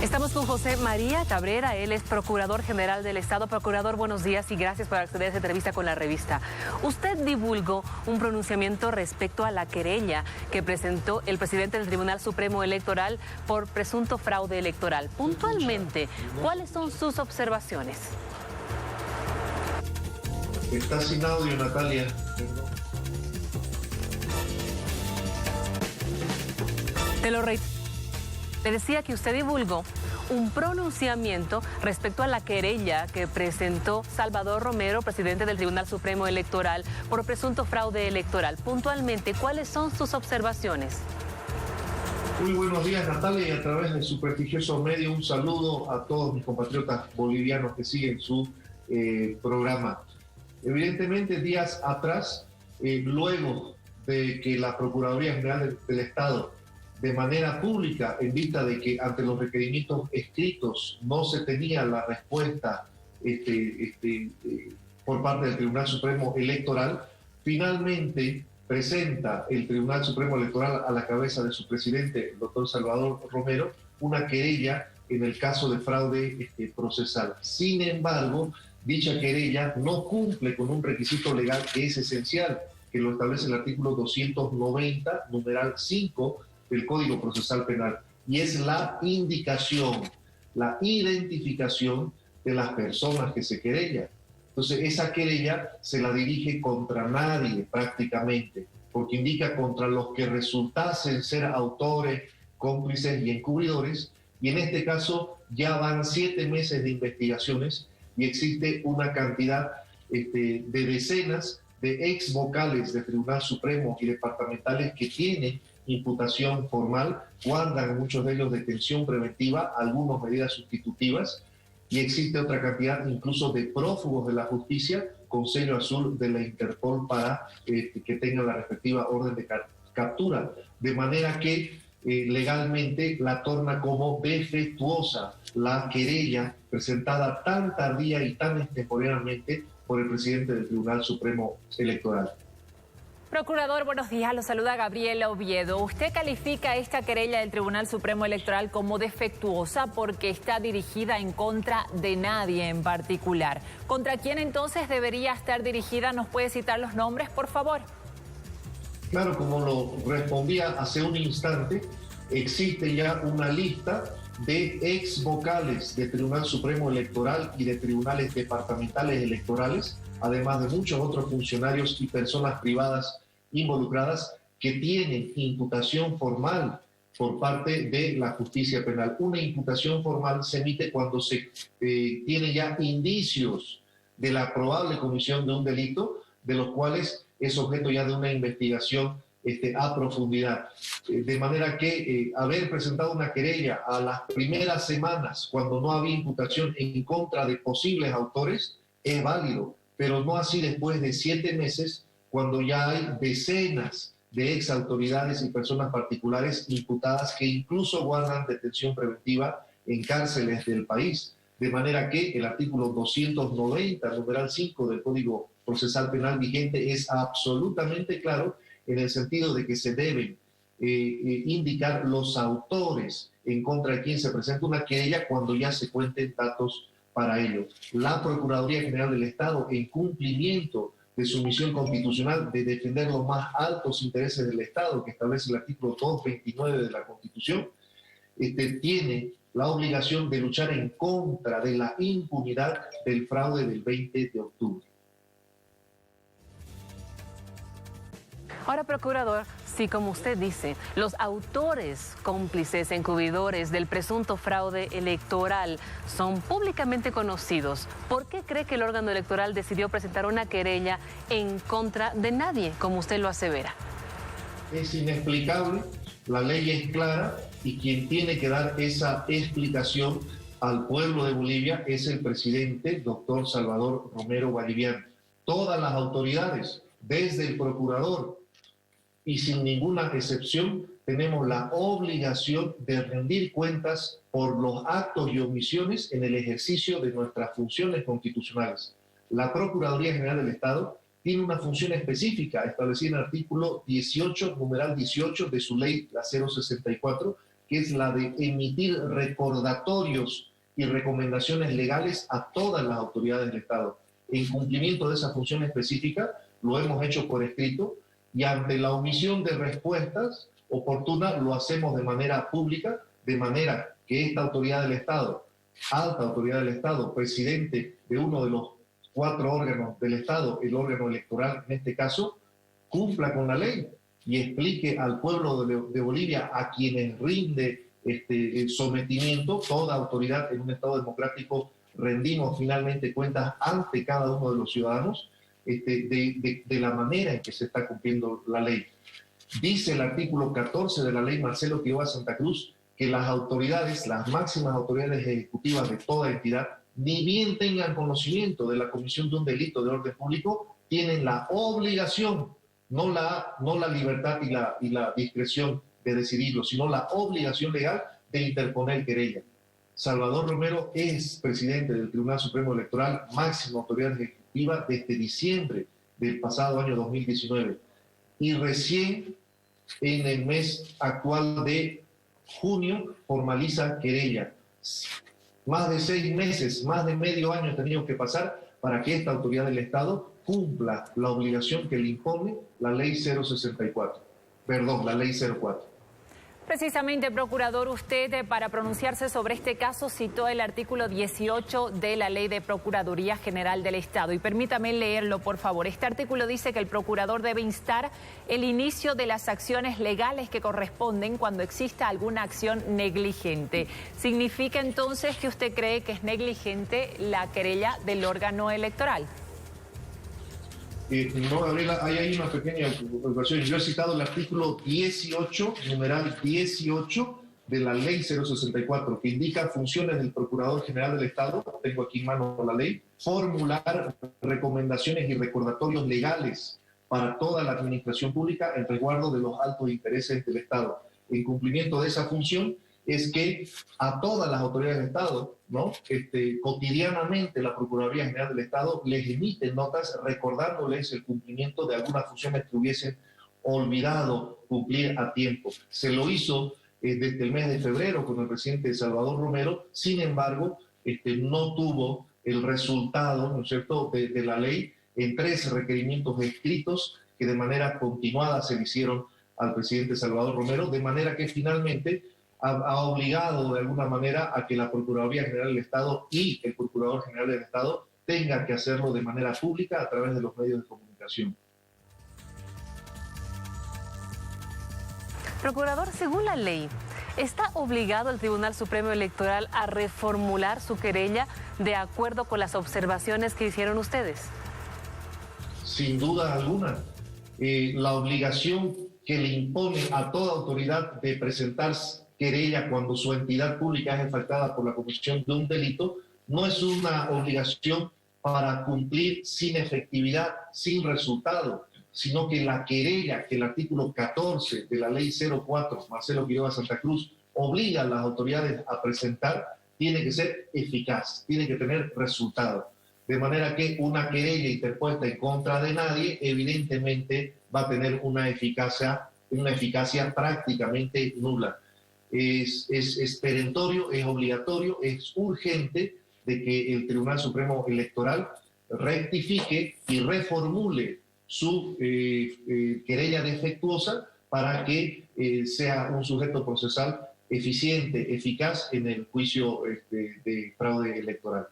Estamos con José María Cabrera, él es Procurador General del Estado. Procurador, buenos días y gracias por acceder a esta entrevista con la revista. Usted divulgó un pronunciamiento respecto a la querella que presentó el presidente del Tribunal Supremo Electoral por presunto fraude electoral. Puntualmente, ¿cuáles son sus observaciones? Está sin audio, Natalia. Te lo reitero. Le decía que usted divulgó un pronunciamiento respecto a la querella que presentó Salvador Romero, presidente del Tribunal Supremo Electoral, por presunto fraude electoral. Puntualmente, ¿cuáles son sus observaciones? Muy buenos días, Natalia, y a través de su prestigioso medio un saludo a todos mis compatriotas bolivianos que siguen su programa. Evidentemente, días atrás, luego de que la Procuraduría General del Estado, de manera pública, en vista de que ante los requerimientos escritos no se tenía la respuesta por parte del Tribunal Supremo Electoral, finalmente presenta el Tribunal Supremo Electoral a la cabeza de su presidente, el doctor Salvador Romero, una querella en el caso de fraude procesal. Sin embargo, dicha querella no cumple con un requisito legal que es esencial, que lo establece el artículo 290, numeral 5, del Código Procesal Penal, y es la indicación, la identificación de las personas que se querellan. Entonces, esa querella se la dirige contra nadie prácticamente, porque indica contra los que resultasen ser autores, cómplices y encubridores, y en este caso ya van 7 meses de investigaciones y existe una cantidad de decenas de ex vocales del Tribunal Supremo y departamentales que tienen imputación formal, guardan muchos de ellos detención preventiva, algunos medidas sustitutivas, y existe otra cantidad incluso de prófugos de la justicia con sello azul de la Interpol para que tengan la respectiva orden de captura, de manera que legalmente la torna como defectuosa la querella presentada tan tardía y tan extemporáneamente por el presidente del Tribunal Supremo Electoral. Procurador, buenos días. Lo saluda Gabriela Oviedo. Usted califica esta querella del Tribunal Supremo Electoral como defectuosa porque está dirigida en contra de nadie en particular. ¿Contra quién entonces debería estar dirigida? ¿Nos puede citar los nombres, por favor? Claro, como lo respondía hace un instante, existe ya una lista de ex vocales del Tribunal Supremo Electoral y de tribunales departamentales electorales, además de muchos otros funcionarios y personas privadas involucradas que tienen imputación formal por parte de la justicia penal. Una imputación formal se emite cuando se tiene ya indicios de la probable comisión de un delito, de los cuales es objeto ya de una investigación a profundidad. De manera que haber presentado una querella a las primeras semanas, cuando no había imputación en contra de posibles autores, es válido, pero no así después de 7 meses, cuando ya hay decenas de ex autoridades y personas particulares imputadas que incluso guardan detención preventiva en cárceles del país. De manera que el artículo 290, numeral 5 del Código Procesal Penal vigente es absolutamente claro en el sentido de que se deben indicar los autores en contra de quien se presenta una querella cuando ya se cuenten datos para ello. La Procuraduría General del Estado, en cumplimiento de su misión constitucional de defender los más altos intereses del Estado, que establece el artículo 229 de la Constitución, tiene la obligación de luchar en contra de la impunidad del fraude del 20 de octubre. Ahora, procurador, si como usted dice, los autores, cómplices, encubridores del presunto fraude electoral son públicamente conocidos, ¿por qué cree que el órgano electoral decidió presentar una querella en contra de nadie, como usted lo asevera? Es inexplicable, la ley es clara y quien tiene que dar esa explicación al pueblo de Bolivia es el presidente, doctor Salvador Romero Vallivian. Todas las autoridades, desde el procurador, y sin ninguna excepción tenemos la obligación de rendir cuentas por los actos y omisiones en el ejercicio de nuestras funciones constitucionales. La Procuraduría General del Estado tiene una función específica establecida en el artículo 18, numeral 18 de su ley, la 064, que es la de emitir recordatorios y recomendaciones legales a todas las autoridades del Estado. En cumplimiento de esa función específica, lo hemos hecho por escrito y ante la omisión de respuestas oportunas lo hacemos de manera pública, de manera que esta autoridad del Estado, alta autoridad del Estado, presidente de uno de los 4 órganos del Estado, el órgano electoral en este caso, cumpla con la ley y explique al pueblo de Bolivia, a quienes rinde el sometimiento. Toda autoridad en un Estado democrático rendimos finalmente cuentas ante cada uno de los ciudadanos de la manera en que se está cumpliendo la ley. Dice el artículo 14 de la ley Marcelo Quiroga Santa Cruz que las autoridades, las máximas autoridades ejecutivas de toda entidad, ni bien tengan conocimiento de la comisión de un delito de orden público, tienen la obligación, no la libertad y la discreción de decidirlo, sino la obligación legal de interponer querella. Salvador Romero es presidente del Tribunal Supremo Electoral, máxima autoridad ejecutiva desde diciembre del pasado año 2019. Y recién en el mes actual de junio formaliza querella. Más de 6 meses, más de medio año ha tenido que pasar para que esta autoridad del Estado cumpla la obligación que le impone la ley 064, perdón, la ley 04. Precisamente, procurador, usted para pronunciarse sobre este caso citó el artículo 18 de la Ley de Procuraduría General del Estado. Y permítame leerlo, por favor. Este artículo dice que el procurador debe instar el inicio de las acciones legales que corresponden cuando exista alguna acción negligente. ¿Significa entonces que usted cree que es negligente la querella del órgano electoral? No, Gabriela, hay una pequeña observación. Yo he citado el artículo 18, numeral 18 de la ley 064, que indica funciones del Procurador General del Estado, tengo aquí en mano la ley, formular recomendaciones y recordatorios legales para toda la administración pública en resguardo de los altos intereses del Estado. En cumplimiento de esa función es que a todas las autoridades del Estado, ¿no? Cotidianamente la Procuraduría General del Estado les emite notas recordándoles el cumplimiento de algunas funciones que hubiesen olvidado cumplir a tiempo. Se lo hizo desde el mes de febrero con el presidente Salvador Romero, sin embargo, no tuvo el resultado, ¿no es cierto?, de la ley en 3 requerimientos escritos que de manera continuada se le hicieron al presidente Salvador Romero, de manera que finalmente ha obligado de alguna manera a que la Procuraduría General del Estado y el Procurador General del Estado tengan que hacerlo de manera pública a través de los medios de comunicación. Procurador, según la ley, ¿está obligado el Tribunal Supremo Electoral a reformular su querella de acuerdo con las observaciones que hicieron ustedes? Sin duda alguna. La obligación que le impone a toda autoridad de presentar querella cuando su entidad pública es afectada por la comisión de un delito no es una obligación para cumplir sin efectividad, sin resultado, sino que la querella que el artículo 14 de la ley 04, Marcelo Quiroga Santa Cruz, obliga a las autoridades a presentar, tiene que ser eficaz, tiene que tener resultado. De manera que una querella interpuesta en contra de nadie, evidentemente va a tener una eficacia prácticamente nula. Es perentorio, es obligatorio, es urgente de que el Tribunal Supremo Electoral rectifique y reformule su querella defectuosa para que sea un sujeto procesal eficiente, eficaz en el juicio de fraude electoral.